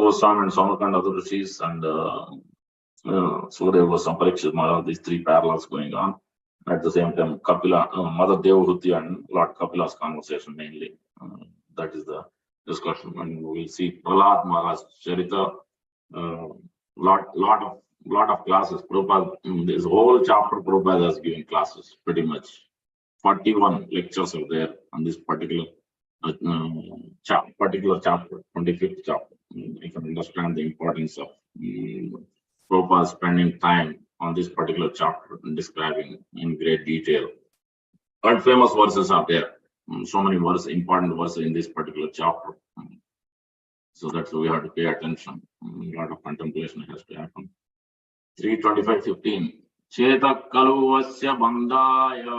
Goswami and Samarkand other rishis, and so there was some Parikshit Maharaj, these three parallels going on. At the same time, Kapila, Mother Devahuti and Lord Kapila's conversation mainly. That is the discussion, and we'll see Prahlad Maharaj Charita. Lot of classes. Prabhupada, this whole chapter Prabhupada has given classes pretty much. 41 lectures are there on this particular chapter, 25th chapter. You can understand the importance of Prabhupada spending time on this particular chapter and describing in great detail. And famous verses are there. So many verses, important verses in this particular chapter. So that's why we have to pay attention. A lot of contemplation has to happen. 3:25:15. Cheta kaluvasya bandaya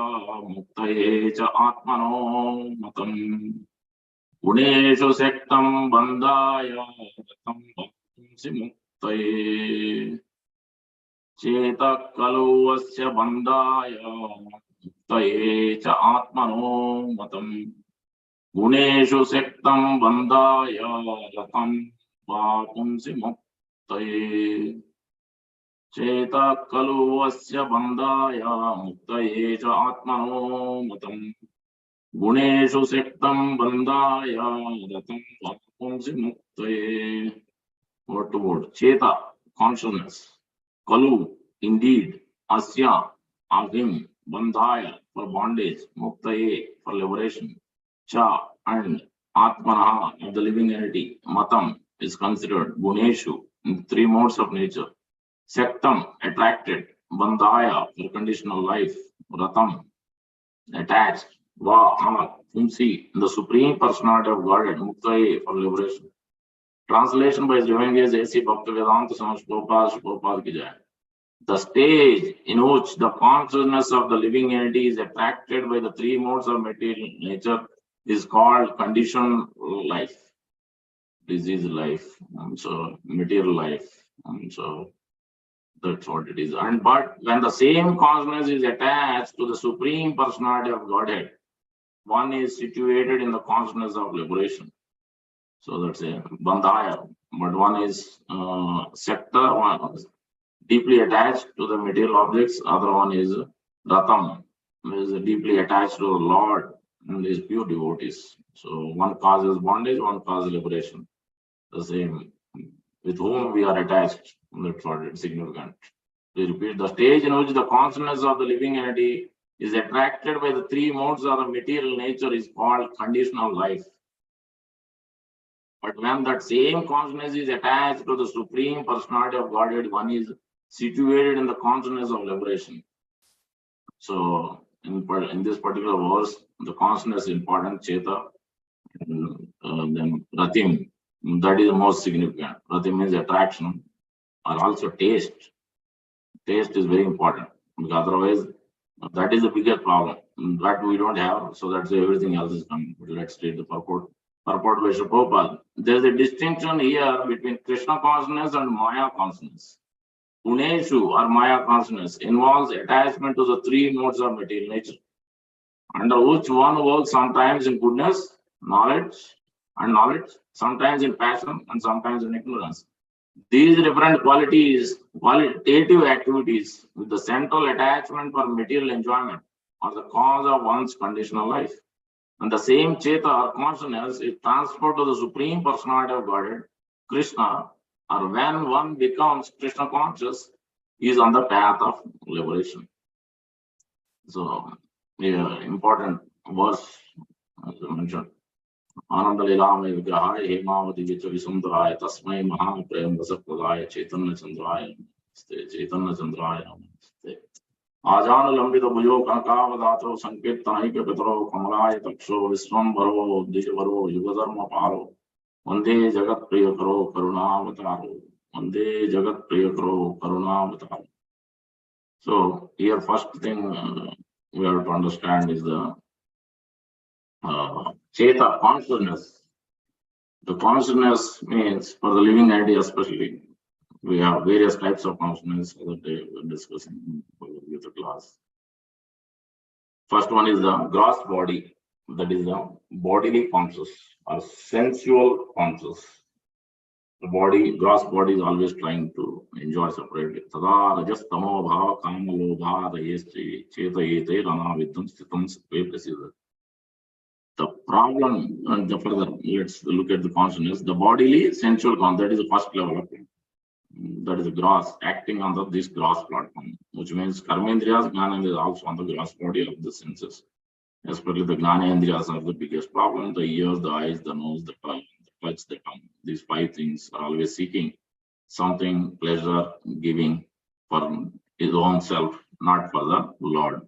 muktaye cha atmano matam guneshu sektam bandaya ratam bhaktimsi muktaye. Cheta kaluvasya bandaya muktaye cha atmano matam guneshu sektam bandaya ratam bhaktimsi muktaye. Cheta kaluvasya bandaya muktaye cha atmano matam guneshu sektam bandaya ratam bhaktimsi muktaye. Word to word. Cheta, consciousness. Kalu, indeed. Asya, of him. Bandhaya, for bondage. Muktaye, for liberation. Cha, and Atmanaha, of the living entity. Matam is considered. Guneshu, in three modes of nature. Sektam, attracted. Bandhaya, for conditional life. Ratam, attached. Va, Pumsi, the Supreme Personality of Godhead. Muktaye, for liberation. Translation by His Divine Grace A.C. Bhaktivedanta Swami Prabhupada ki jai. The stage in which the consciousness of the living entity is attracted by the three modes of material nature is called conditioned life. Disease life, and so material life, and so that's what it is. And but when the same consciousness is attached to the Supreme Personality of Godhead, one is situated in the consciousness of liberation. So that's a bandhaya, but one is sector, one is deeply attached to the material objects, other one is ratam, is deeply attached to the Lord and is pure devotees. So one causes bondage, one causes liberation. The same with whom we are attached, that's what it's significant. We repeat, the stage in which the consciousness of the living entity is attracted by the three modes of the material nature is called conditional life. But when that same consciousness is attached to the Supreme Personality of Godhead, one is situated in the consciousness of liberation. So in this particular verse, the consciousness is important, Cheta, and then Ratim, that is the most significant. Ratim means attraction, or also taste. Taste is very important, because otherwise that is the biggest problem. That we don't have, so that's why everything else is coming. But let's read the purport. Purport by Srila Prabhupada. There is a distinction here between Krishna consciousness and Maya consciousness. Uneshu or Maya consciousness involves attachment to the three modes of material nature, under which one works sometimes in goodness, knowledge, sometimes in passion, and sometimes in ignorance. These different qualitative activities with the central attachment for material enjoyment are the cause of one's conditional life. And the same Cheta or consciousness is transferred to the Supreme Personality of Godhead, Krishna, or when one becomes Krishna conscious, he is on the path of liberation. So, yeah, important verse, as I mentioned. Ananda Leelame Vigrahaya Hemavati Vicha Visundharaya Tasmai Mahaprem Vasapradaya Chaitanya Chandraya Namaste. Ajana Lambita Bhujo Kanakavadato Sankirtanike Petro Kamalaya Taksho Viswambharo Dishvaro Yugadharma Paro Vande Jagat Priyakaro Karunavataro Vande Jagat Priyakaro Karunavataro. So here first thing we have to understand is the Cheta, consciousness. The consciousness means for the living entity especially. We have various types of consciousness that we were discussing in the class. First one is the gross body, that is the bodily conscious or sensual conscious. The body, gross body is always trying to enjoy separately. Tada rajas tamo bhava kama lobha rayesti cheta yete rana vidam stitam satve prasida. The problem, and the further, let's look at the consciousness. The bodily sensual that is the first level of it. That is gross, acting on this gross platform, which means karmendriyas, jnanendriyas is also on the gross body of the senses. Especially the jnanendriyas are the biggest problem. The ears, the eyes, the nose, the tongue, the touch, the tongue. These five things are always seeking something pleasure giving for his own self, not for the Lord.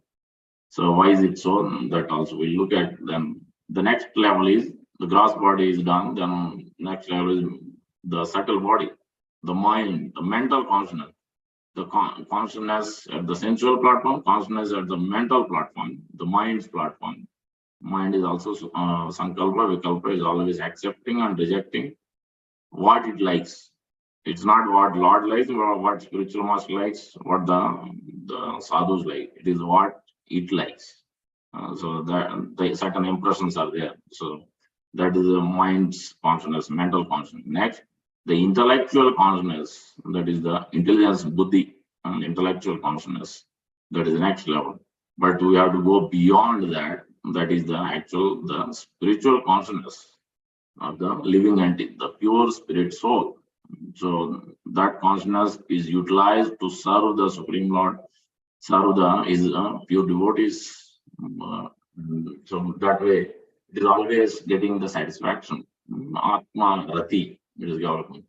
So why is it so? That also we look at them. The next level is the gross body is done. Then next level is the subtle body, the mind, the mental consciousness, the consciousness at the sensual platform, consciousness at the mental platform, the mind's platform. Mind is also sankalpa, vikalpa is always accepting and rejecting what it likes. It's not what Lord likes or what spiritual master likes, what the sadhus like. It is what it likes. So that the certain impressions are there. So that is the mind's consciousness, mental consciousness. Next, the intellectual consciousness, that is the intelligence, buddhi, and intellectual consciousness. That is the next level. But we have to go beyond that. That is the spiritual consciousness of the living entity, the pure spirit soul. So that consciousness is utilized to serve the Supreme Lord, serve his pure devotees. So that way, it is always getting the satisfaction. Atma Rati, it is development.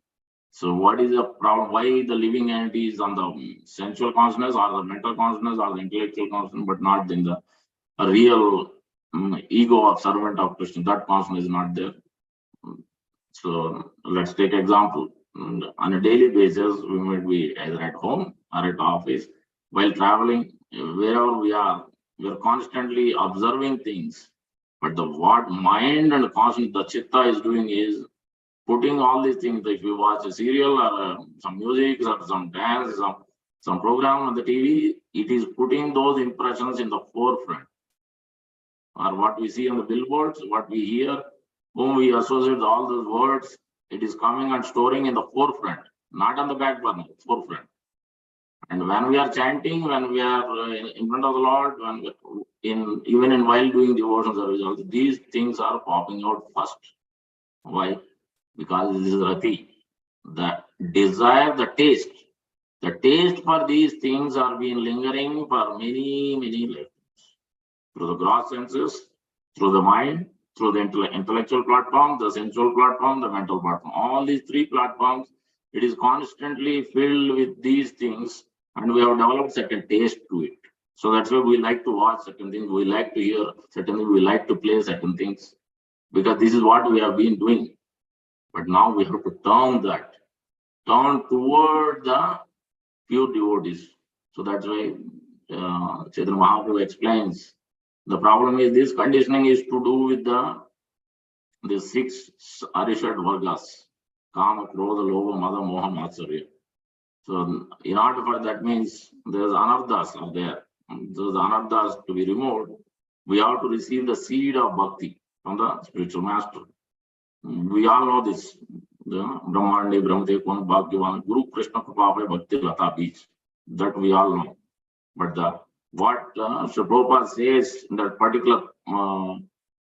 So what is the problem? Why the living entity is on the sensual consciousness or the mental consciousness or the intellectual consciousness, but not in the real ego of servant of Krishna? That consciousness is not there. So let's take example. On a daily basis, we might be either at home or at office. While traveling, wherever we are constantly observing things. But the what mind and conscience, the chitta is doing is putting all these things. If you watch a serial or some music or some dance, some program on the TV, it is putting those impressions in the forefront. Or what we see on the billboards, what we hear, whom we associate all those words, it is coming and storing in the forefront, not on the back burner, forefront. And when we are chanting, when we are in front of the Lord, even while doing devotion service, these things are popping out first. Why? Because this is rati. The desire, the taste for these things are being lingering for many, many lifetimes. Through the gross senses, through the mind, through the intellectual platform, the sensual platform, the mental platform. All these three platforms, it is constantly filled with these things, and we have developed certain taste to it. So that's why we like to watch certain things, we like to hear certain things, we like to play certain things, because this is what we have been doing. But now we have to turn toward the pure devotees. So that's why Chaitanya Mahaprabhu explains, the problem is this conditioning is to do with the six Arishad Vargas, Kama, Krodha, Lobha, Mada, Moha, Matsarya. So in order for that means there's anarthas are there. Those anarthas to be removed, we have to receive the seed of bhakti from the spiritual master. We all know this. Brahmande, Brahmate, Kwan, Bhagyavan, Guru Krishna Kripapa, Bhakti Lata Beach. That we all know. But what Sri Prabhupada says in that particular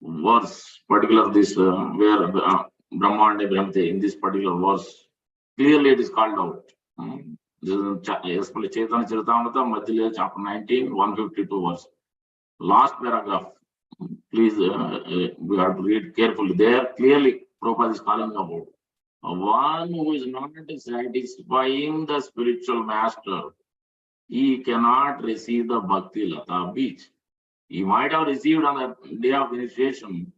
verse, particular this where Brahmande, Brahmate, in this particular verse, clearly it is called out. This is Chaitanya Charitamrita, Madhya chapter 19, 152 verse. Last paragraph. Please, we have to read carefully. There, clearly, Prabhupada is calling about one who is not satisfying the spiritual master. He cannot receive the Bhakti Lata Beach. He might have received on the day of initiation,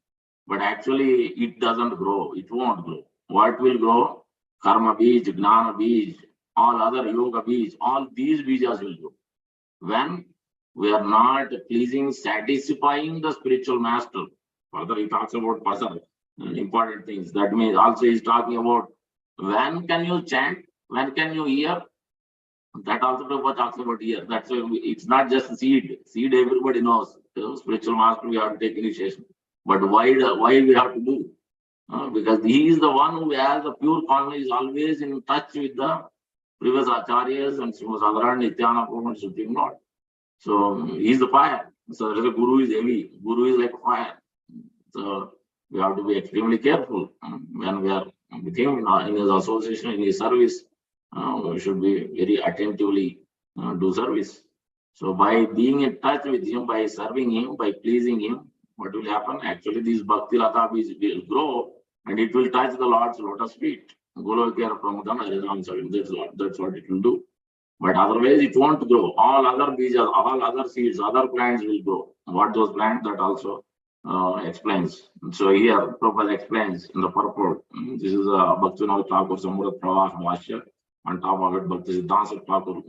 but actually it doesn't grow. It won't grow. What will grow? Karma Beach, Gnana Beach, all other Yoga Beach, all these beajas will grow. When we are not pleasing, satisfying the spiritual master. Further, he talks about pasar, important things. That means also he's talking about when can you chant, when can you hear. That also Prabhupada talks about here. That's why it's not just seed. Seed everybody knows. The spiritual master, we have to take initiation. But why we have to do? because he is the one who has the pure consciousness, is always in touch with the previous acharyas and Sadharan, Nityana, and Supreme Lord. So he is the fire. So the Guru is heavy. Guru is like fire. So we have to be extremely careful when we are with him in his association, in his service. We should be very attentively do service. So by being in touch with him, by serving him, by pleasing him, what will happen? Actually, these Bhakti Lata will grow and it will touch the Lord's lotus feet. Golokya Pramudana Harinam Sarim. That's what it will do. But otherwise, it won't grow. All other bejas, all other seeds, other plants will grow. What those plants, that also explains. So here, Prabhupada explains in the purport. This is a Bhaktivinoda Thakur Samurata Pravah Bhashya. On top of it, Bhakti Siddhanta Thakur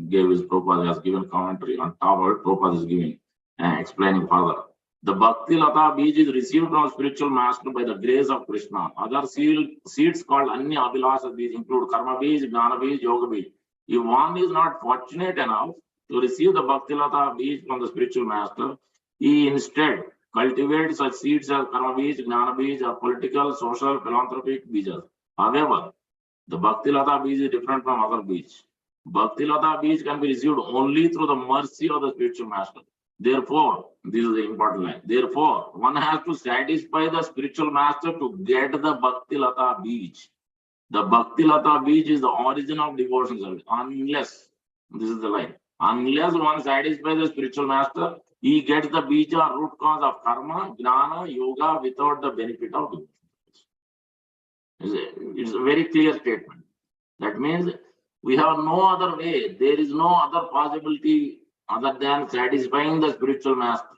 gave his Prabhupada has given commentary. On top of it, Prabhupada is giving explaining further. The Bhakti Lata Bij is received from spiritual master by the grace of Krishna. Other seeds called Anya Abhilasa Bij include Karma Bij, Jnana Bij, Yoga Bij. If one is not fortunate enough to receive the Bhakti Lata Bij from the spiritual master, he instead cultivates such seeds as Karma Bij, Jnana Bij, or political, social, philanthropic Bijas. However, the Bhakti Lata Bij is different from other Bij. Bhakti Lata Bij can be received only through the mercy of the spiritual master. Therefore, this is the important line. Therefore, one has to satisfy the spiritual master to get the Bhakti Lata Bij. The Bhakti Lata Bij is the origin of devotion service. Unless, this is the line, unless one satisfies the spiritual master, he gets the bija root cause of karma, jnana, yoga without the benefit of devotion. It's a very clear statement. That means we have no other way. There is no other possibility other than satisfying the spiritual master.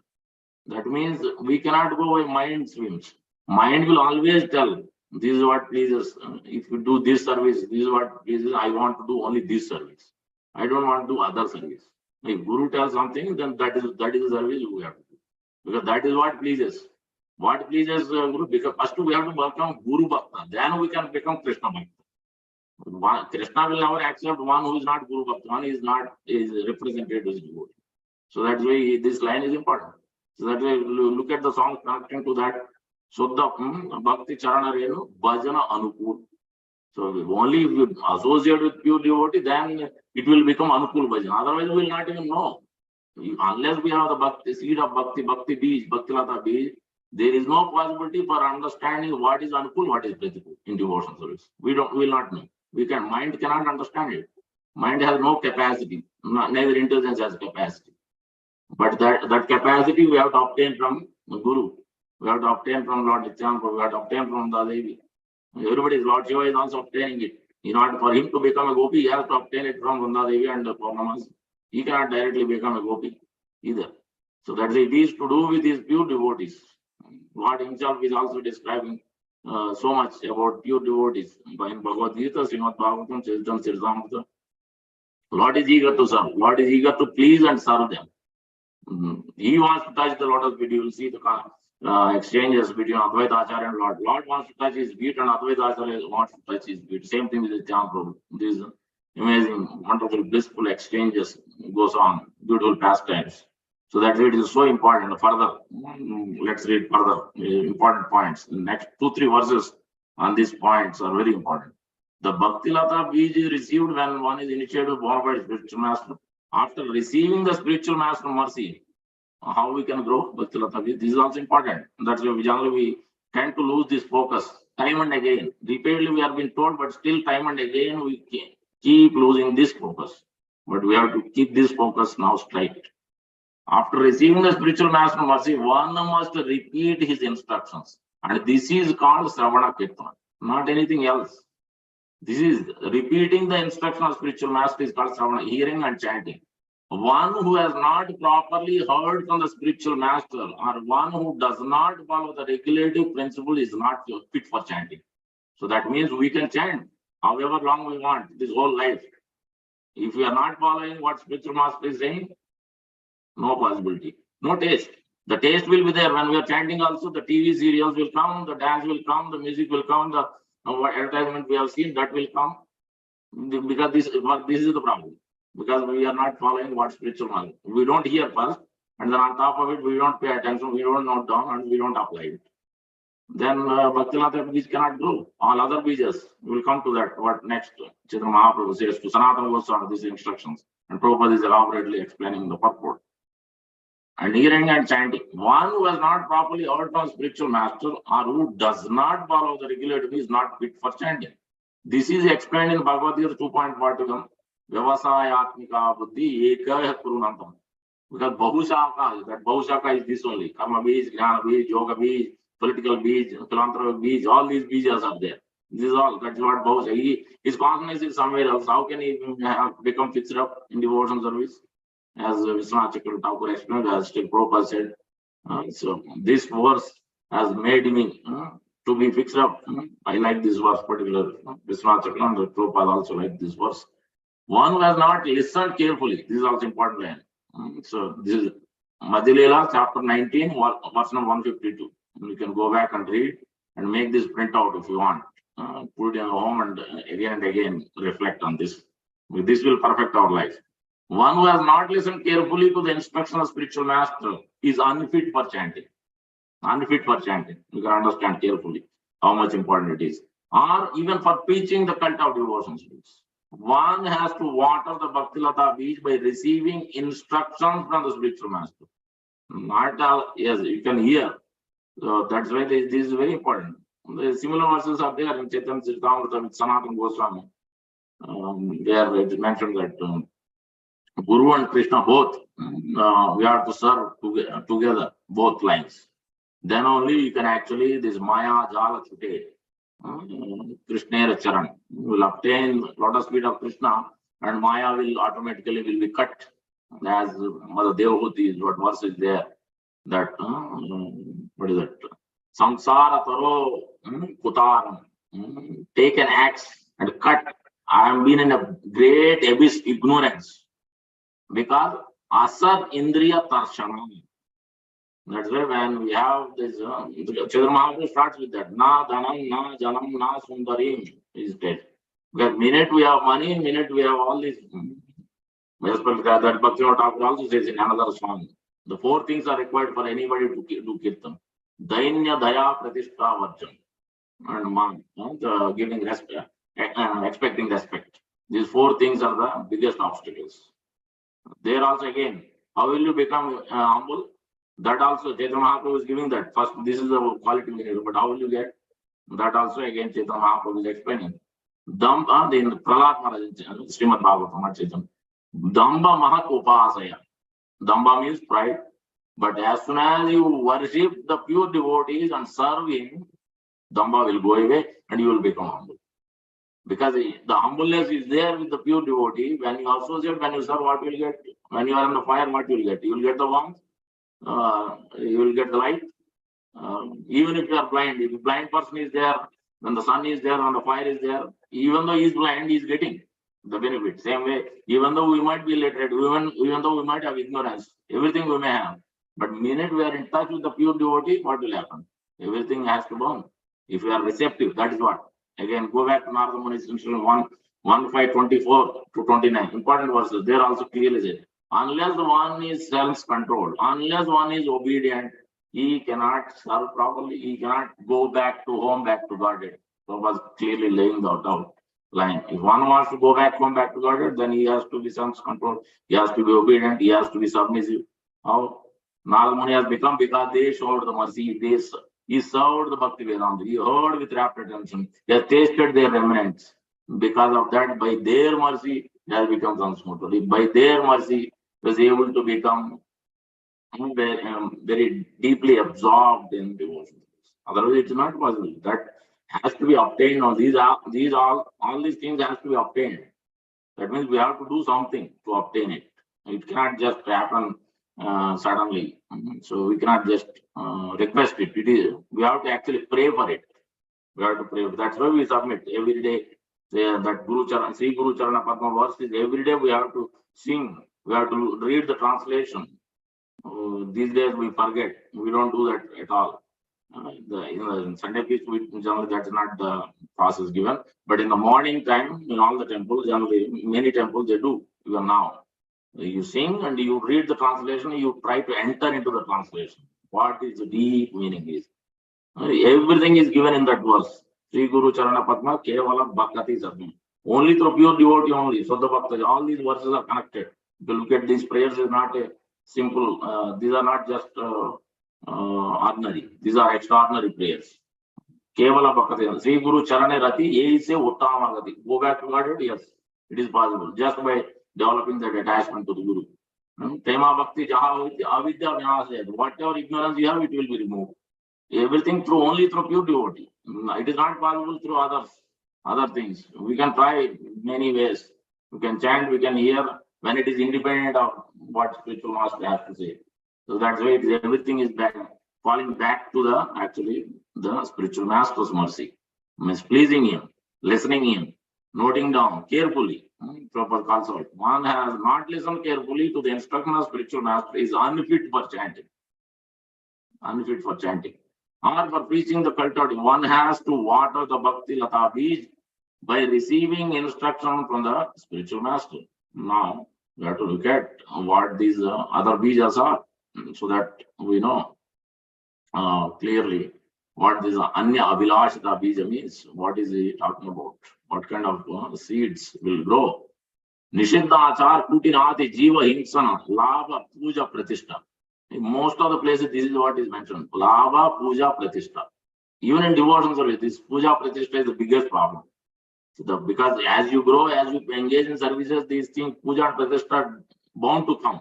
That means we cannot go by mind swims. Mind will always tell, this is what pleases. If you do this service, this is what pleases. I want to do only this service. I don't want to do other service. If Guru tells something, then that is the service we have to do. Because that is what pleases. What pleases Guru? Because first we have to become Guru Bhakta. Then we can become Krishna Bhakta. Krishna will never accept one who is not Guru Bhakta. One is not represented as devotee. So that's why this line is important. So that way, look at the song connecting to that. Suddha Bhakti Charana Renu Bhajana Anukul. So only if you associate with pure devotee, then it will become Anukul Bhajana. Otherwise, we will not even know. Unless we have the Bhakti, seed of Bhakti Bij, Bhakti Lata Bij, there is no possibility for understanding what is Anukul, what is Pratikul in devotion service. We will not know. Mind cannot understand it. Mind has no capacity. Neither intelligence has capacity. But that capacity we have to obtain from the Guru. We have to obtain from Lord Nityananda. We have to obtain from the Devi. Everybody's Lord Shiva is also obtaining it. In order for him to become a gopi, he has to obtain it from Vrinda Devi and the Purnamas. He cannot directly become a gopi either. So that's it is to do with his pure devotees. Lord himself is also describing so much about pure devotees. In Bhagavad Gita, Srimad Bhagavatam, Charitam, Siddhamata. Lord is eager to serve. Lord is eager to please and serve them. He wants to touch the lotus feet. You will see the exchanges between Advaita Acharya and Lord. Lord wants to touch his feet and Advaita Acharya wants to touch his feet. Same thing with the Nityananda Prabhu. These amazing, wonderful, blissful exchanges goes on. Beautiful pastimes. So that it is so important. Further, let's read further important points. The next 2-3 verses on these points are very important. The Bhakti Lata Bij is received when one is initiated born by spiritual master. After receiving the spiritual master mercy, how we can grow Bhakti Lata Bij. This is also important. That's why generally we tend to lose this focus time and again. Repeatedly we have been told, but still time and again we keep losing this focus. But we have to keep this focus now straight. After receiving the spiritual master mercy, one must repeat his instructions. And this is called Sravana Kirtana, not anything else. This is repeating the instruction of spiritual master is called Sravana, hearing and chanting. One who has not properly heard from the spiritual master or one who does not follow the regulative principle is not fit for chanting. So that means we can chant however long we want, this whole life. If we are not following what spiritual master is saying, no possibility, no taste. The taste will be there when we are chanting also. The TV serials will come, the dance will come, the music will come, the advertisement we have seen, that will come. Because this is the problem. Because we are not following what spiritual master. We don't hear first, and then on top of it, we don't pay attention, we don't note down, and we don't apply it. then Bhaktilata Bij cannot grow. All other Bijas, we will come to that. What next? Chaitanya Mahaprabhu says to Sanatana Goswami these instructions, and Prabhupada is elaborately explaining the purport. And hearing and chanting. One who has not properly heard from spiritual master or who does not follow the regulative is not fit for chanting. This is explained in Bhagavad Gita 2.41. Vyavasayatmika buddhi ekah kurunantam. Because Bahushaka, that Bahushaka is this only. Karma Bij, Jnana Bij, Yoga Bij, political Bij, philanthropic Bij, all these Bijas are there. This is all. That's what Bahushaka. His consciousness is somewhere else. How can he become fixed up in devotion service? As Vishwanath Chakravarti Thakur explained, as Sri Prabhupada said, so this verse has made me to be fixed up. I like this verse particular. Vishwanath Chakravarti Prabhupada also like this verse. One who has not listened carefully. This is also important line. So this is Madhya chapter 19, verse number 152. You can go back and read and make this printout if you want. Put it in home and again reflect on this. This will perfect our life. One who has not listened carefully to the instruction of spiritual master is unfit for chanting. Unfit for chanting. You can understand carefully how much important it is. Or even for preaching the cult of devotion. One has to water the Bhaktilata Bij by receiving instructions from the spiritual master. Not all, yes, you can hear. So that's why this is very important. The similar verses are there in Chaitanya Charitamrita with Sanatana Goswami. There it mentioned that Guru and Krishna both, we have to serve together, both lines. Then only you can actually, this Maya Jala Chute, Krishna Charan, you will obtain lotus feet of Krishna and Maya will automatically be cut. As Mother Devahuti is, what verse is there? That, what is it? Samsara Taro Kutaram, take an axe and cut. I have been in a great abyss ignorance. Because asad indriya tarshanam. That's why when we have this, Chaitanya Mahaprabhu starts with that. Na dhanam, na janam, na sundarim is dead. Because minute we have money, minute we have all these. That Bhaktivinoda Thakur also says in another song. The four things are required for anybody to do kirtan. Dainya, daya, pratishtha, varjam. And man, giving respect, expecting respect. These four things are the biggest obstacles. There also again, how will you become humble? That also Chaitanya Mahaprabhu is giving that. First, this is the quality we need, but how will you get? That also again Chaitanya Mahaprabhu is explaining. Damba, in Prahlad Maharaj, Srimad Bhagavatam, not Chaitanya. Damba Mahat Upasaya. Damba means pride. But as soon as you worship the pure devotees and serve him, Damba will go away and you will become humble. Because the humbleness is there with the pure devotee. When you associate, when you serve, what you will get? When you are in the fire, what you will get? You will get the warmth, you will get the light. Even if you are blind, if a blind person is there, when the sun is there, when the fire is there, even though he is blind, he is getting the benefit. Same way, even though we might be illiterate, even though we might have ignorance, everything we may have. But the minute we are in touch with the pure devotee, what will happen? Everything has to burn. If you are receptive, that is what. Again, go back to Narada Muni's instruction 1:5:24 to 29. Important verses. There also clearly said, unless one is self-controlled, unless one is obedient, he cannot serve properly. He cannot go back to home, back to Godhead. So was clearly laying that out line. If one wants to go back home, back to Godhead, then he has to be self-controlled. He has to be obedient. He has to be submissive. How Narada Muni has become because they showed the mercy. He served the Bhakti Vedanta. He heard with rapt attention. He has tasted their remnants. Because of that, by their mercy, he has become transmuted. By their mercy, he was able to become very deeply absorbed in devotion. Otherwise, it's not possible. That has to be obtained. Now, all these things has to be obtained. That means we have to do something to obtain it. It cannot just happen suddenly. So we cannot just request it. We have to actually pray for it. We have to pray. That's why we submit every day. That Guru Charana, Sri Guru Charana Padma verse is every day we have to sing. We have to read the translation. These days we forget. We don't do that at all. In Sunday feast, generally that's not the process given. But in the morning time, in all the temples, generally many temples they do even now. You sing and you read the translation, you try to enter into the translation. What is the deep meaning is. Everything is given in that verse. Sri Guru Charana Padma Kevala Bhakati Sarvam. Only through pure devotee only. So the Bhakta, all these verses are connected. If you look at these prayers, is not a simple, these are not just ordinary. These are extraordinary prayers. Kevala Bhakati. Sri Guru Charane Rati, ye se Uttama Gati. Go back to God, yes, it is possible. Just by developing that attachment to the Guru. Tema Bhakti Jaha Avidya Vinasya. Whatever ignorance you have, it will be removed. Everything only through pure devotee. It is not possible through other things. We can try many ways. We can chant, we can hear when it is independent of what spiritual master has to say. So that's why everything is falling back to the spiritual master's mercy. Means pleasing him, listening him, noting down carefully. Proper consult. One has not listened carefully to the instruction of spiritual master is unfit for chanting. Unfit for chanting. Or for preaching the culture, one has to water the Bhakti Lata Bij by receiving instruction from the spiritual master. Now, we have to look at what these other Bijas are so that we know clearly what this Anya Abhilashita Bija means. What is he talking about? What kind of seeds will grow? Nishiddha Achar Kutinati Jiva Himsana Lava Puja Pratishta. In most of the places, this is what is mentioned. Lava, Puja, Pratishtha. Even in devotion service, this Puja, Pratishtha is the biggest problem. So because as you grow, as you engage in services, these things, Puja and Pratishtha are bound to come.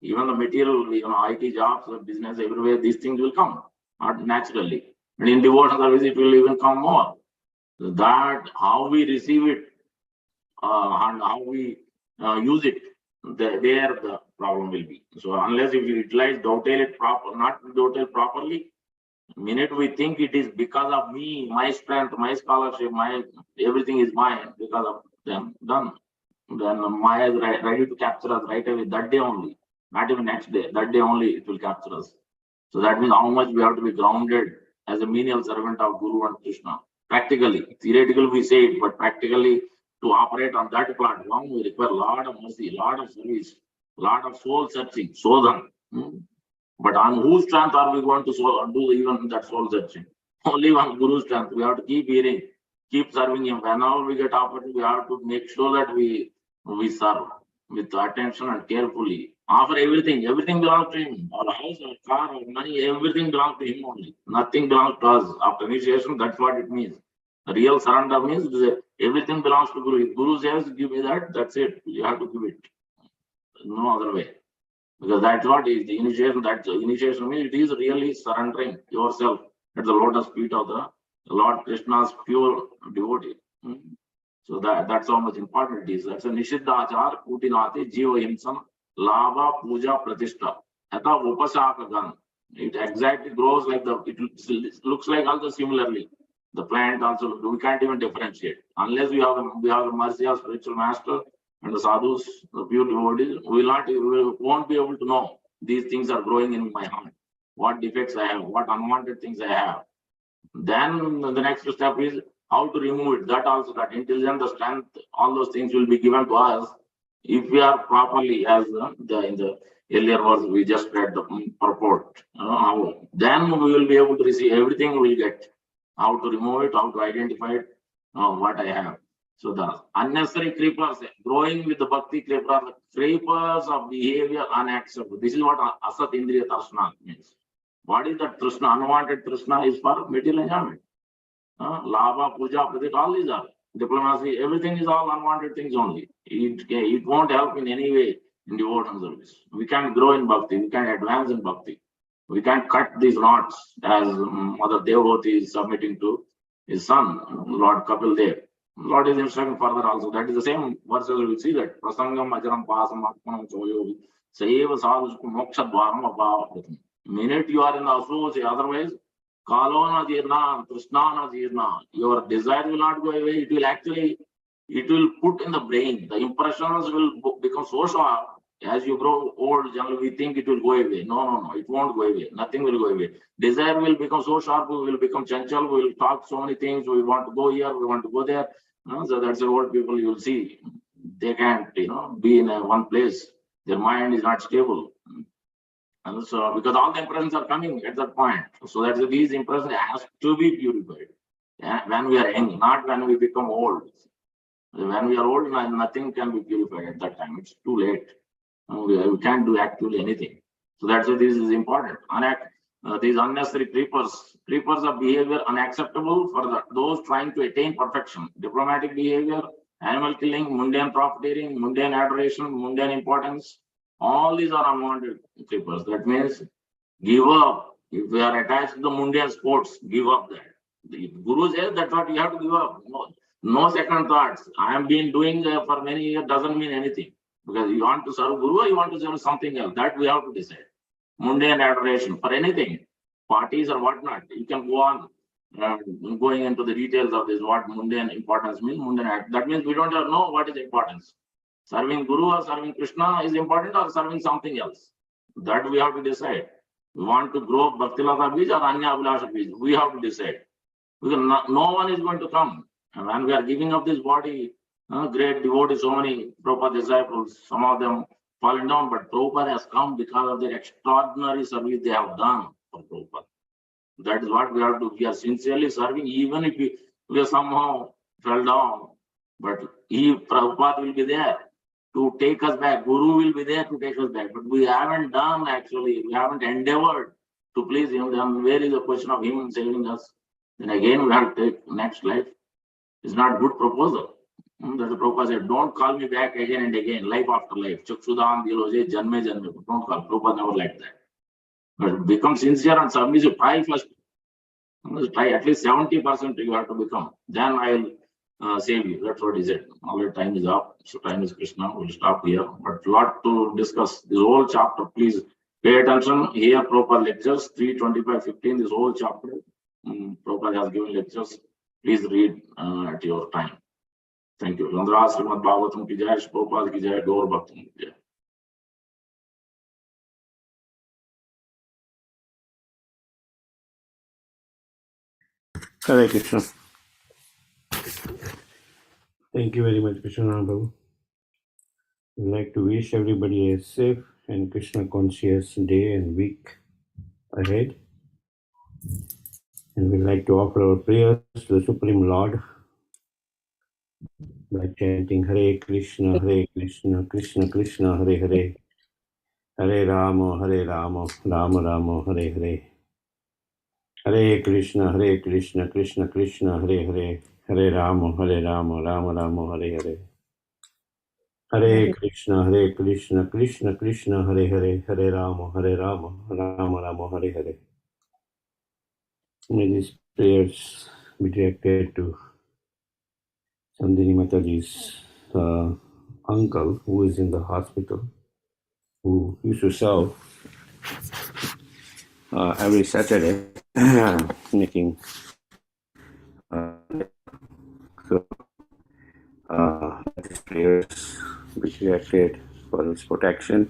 Even the material, IT jobs, business, everywhere, these things will come, not naturally. And in devotion service, it will even come more. So that, how we receive it and how we use it, there the problem will be. So unless if you utilize dovetail it not dovetail properly, minute we think it is because of me, my strength, my scholarship, my everything is mine because of them, done. Then Maya is ready to capture us right away that day only, not even next day. That day only it will capture us. So that means how much we have to be grounded as a menial servant of Guru and Krishna. Practically, theoretically we say it, but practically to operate on that platform, we require a lot of mercy, a lot of service, a lot of soul searching, sodhan. But on whose strength are we going to do even that soul searching? Only on Guru's strength. We have to keep hearing, keep serving him. Whenever we get opportunity, we have to make sure that we serve with attention and carefully. Offer everything. Everything belongs to him. Our house, our car, our money, everything belongs to him only. Nothing belongs to us. After initiation, that's what it means. Real surrender means everything belongs to Guru. If Guru says, give me that, that's it. You have to give it. No other way. Because that's what is the initiation. That's the initiation means it is really surrendering yourself at the lotus feet of the Lord Krishna's pure devotee. So that's how much important it is. That's a Nishiddha Achar, Kutinati, Jiva Himsam, Lava, Puja, Pratishtha. Hata Upasaka Gan. It exactly grows like it looks like also similarly. The plant also, we can't even differentiate. Unless we have the mercy of spiritual master and the sadhus, the pure devotees, we won't be able to know these things are growing in my heart. What defects I have, what unwanted things I have. Then the next step is how to remove it. That also, that intelligence, the strength, all those things will be given to us if we are properly, as in the earlier verse we just read the purport. Then we will be able to receive everything. We will get how to remove it, how to identify it, what I have. So the unnecessary creepers, growing with the bhakti creepers of behavior unacceptable. This is what asat indriya tarshna means. What is that trishna? Unwanted trishna is for material enjoyment. Lava, puja, pratik, all these are diplomacy. Everything is all unwanted things only. It won't help in any way in devotion service. We can't grow in bhakti. We can't advance in bhakti. We can't cut these knots as Mother Devotee is submitting to his son, Lord Kapil Dev. Lord is instructing further also. That is the same verses we will see that. Prasangam ajaram pasam atmanam choyogi. Sayeva sadhu moksha dwaram abhava. Minute you are in the associate, otherwise, kalona jirna, krishnana jirna, your desire will not go away. It will put in the brain. The impressions will become so sharp. As you grow old, generally we think it will go away. No, it won't go away. Nothing will go away. Desire will become so sharp, we will become chanchal, we will talk so many things, we want to go here, we want to go there. So that's the old people you will see. They can't, be in one place. Their mind is not stable. And so, because all the impressions are coming at that point, so that these impressions has to be purified. Yeah, when we are young, not when we become old. When we are old, nothing can be purified at that time. It's too late. We can't do actually anything. So that's why this is important. These unnecessary creepers of behavior unacceptable for those trying to attain perfection. Diplomatic behavior, animal killing, mundane profiteering, mundane adoration, mundane importance. All these are unwanted creepers. That means give up. If we are attached to the mundane sports, give up that. The Guru says that's what you have to give up. No second thoughts. I have been doing for many years doesn't mean anything. Because you want to serve Guru or you want to serve something else. That we have to decide. Mundane adoration for anything, parties or whatnot. You can go on going into the details of this, what mundane importance means. That means we don't know what is importance. Serving Guru or serving Krishna is important or serving something else. That we have to decide. We want to grow Bhaktilata Bij or Anya Abhilasha Bij. We have to decide. Because no one is going to come. And when we are giving up this body, great devotees, so many Prabhupada disciples, some of them fallen down, but Prabhupada has come because of their extraordinary service they have done for Prabhupada. That is what we have to. We are sincerely serving, even if we somehow fell down, but Prabhupada will be there to take us back. Guru will be there to take us back. But we haven't done actually, we haven't endeavored to please him. Then where is the question of him saving us? Then again we have to take next life. It's not good proposal. That the Prabhupada said, don't call me back again and again, life after life. Chaksudan diloje, janme janme. Don't call. Prabhupada never like that. But become sincere and submissive. Try first. Try at least 70% you have to become. Then I'll save you. That's what he said. Already time is up. So time is Krishna. We'll stop here. But lot to discuss. This whole chapter, please pay attention. Here, Prabhupada lectures 3:25:15. This whole chapter. Prabhupada has given lectures. Please read at your time. Thank you. Chandra Srimad Bhagavatam ki jai, Prabhupada ki jai, Gaur Bhaktam ki jai. Hare Krishna. Thank you very much, Krishna Prabhu. We'd like to wish everybody a safe and Krishna conscious day and week ahead. And we'd like to offer our prayers to the Supreme Lord by chanting Hare Krishna, Krishna Krishna, Hare Hare, Hare Rama, Rama Rama, Hare Hare. Hare Krishna, Krishna Krishna, Hare Hare, Hare Rama, Rama Rama, Hare Hare. Hare Krishna, Krishna Krishna, Hare Hare, Hare Rama, Rama Rama, Hare Hare. May these prayers be directed to Sandini Mataji's uncle, who is in the hospital, who used to serve every Saturday, making so these prayers be directed for his protection.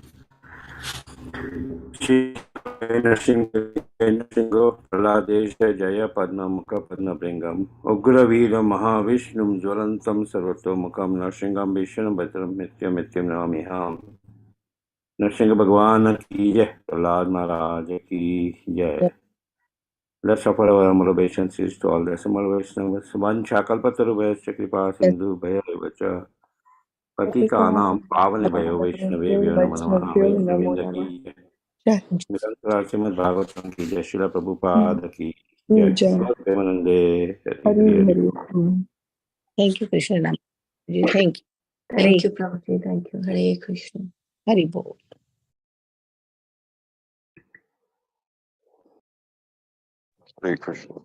Nrsingo Praladesha Jaya Padma Mukha Padma Bringam Ugra Veera Mahavishnum Jwalantam Sarvatomukam Nrsingham Vishnam Bhatram Nityam Nityam Namiham. Nrsinga Bhagwan ki jai, Prahlad Maharaj ki jai. Let's offer our humble obeisances to all the Samal Vaishnavas. Vancha Kalpatarubhayascha Kripa Sindhu Bhayavacha Patitanam Pavane Bhayo Vaishnavevyo Namo Namaha Vaishnavinda ki jai. निरंतर श्रीमद् भागवतम की जय, श्रील प्रभुपाद की जय, प्रेमानंदे। Thank you, Krishna. Thank you. Thank you, Prabhuji. Thank you. Hare Krishna. Hari Bol. Hare Krishna.